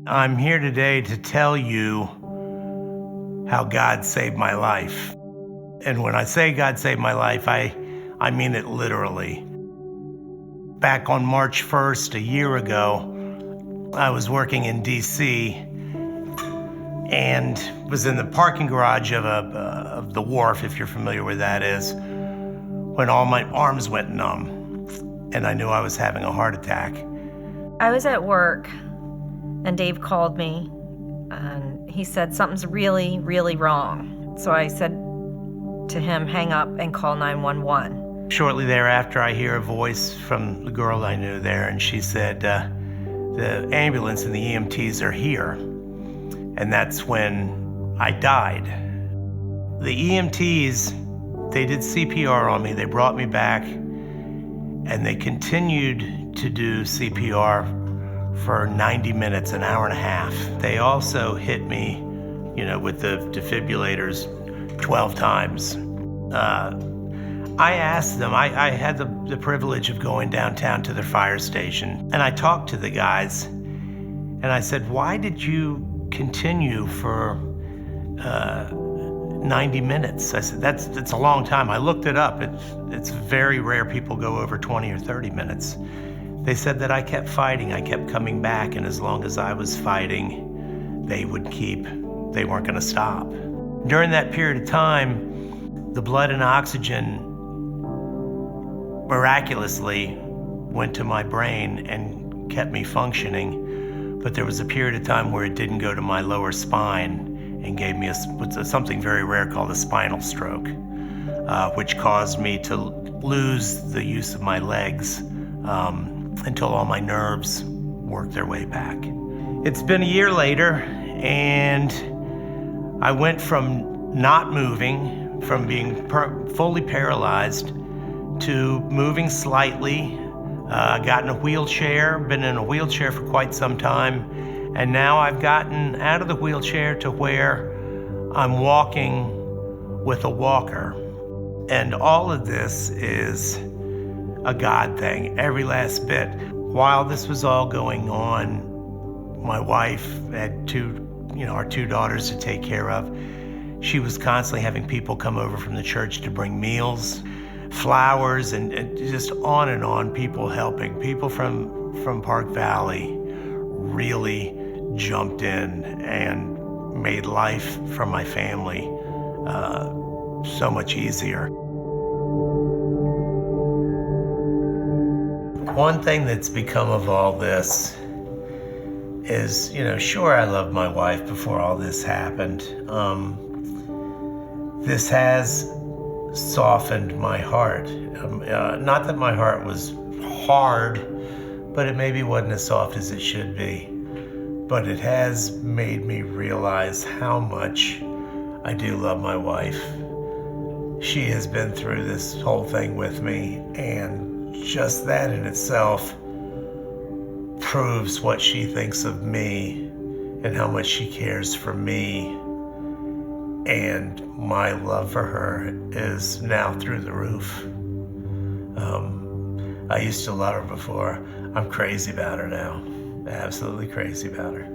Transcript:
I'm here today to tell you how God saved my life. And when I say God saved my life, I mean it literally. Back on March 1st, a year ago, I was working in DC and was in the parking garage of the wharf, if you're familiar where that is, when all my arms went numb and I knew I was having a heart attack. I was at work and Dave called me and he said something's really, really wrong. So I said to him, hang up and call 911. Shortly thereafter, I hear a voice from the girl I knew there, and she said, the ambulance and the EMTs are here. And that's when I died. The EMTs, they did CPR on me. They brought me back, and they continued to do CPR for 90 minutes, an hour and a half. They also hit me, with the defibrillators 12 times. I asked them, I had the privilege of going downtown to the fire station, and I talked to the guys, and I said, why did you continue for 90 minutes? I said, that's a long time. I looked it up. It's very rare people go over 20 or 30 minutes. They said that I kept fighting, I kept coming back, and as long as I was fighting, they weren't gonna stop. During that period of time, the blood and oxygen miraculously went to my brain and kept me functioning. But there was a period of time where it didn't go to my lower spine and gave me something very rare called a spinal stroke, which caused me to lose the use of my legs until all my nerves worked their way back. It's been a year later, and I went from not moving, from being fully paralyzed, to moving slightly. Got in a wheelchair, been in a wheelchair for quite some time, and now I've gotten out of the wheelchair to where I'm walking with a walker. And all of this is a God thing, every last bit. While this was all going on, my wife had our two daughters to take care of. She was constantly having people come over from the church to bring meals, flowers, and just on and on, people helping. People from Park Valley really jumped in and made life for my family so much easier. One thing that's become of all this is, sure, I loved my wife before all this happened. This has softened my heart. Not that my heart was hard, but it maybe wasn't as soft as it should be. But it has made me realize how much I do love my wife. She has been through this whole thing with me, and just that in itself proves what she thinks of me and how much she cares for me. And my love for her is now through the roof. I used to love her before. I'm crazy about her now. Absolutely crazy about her.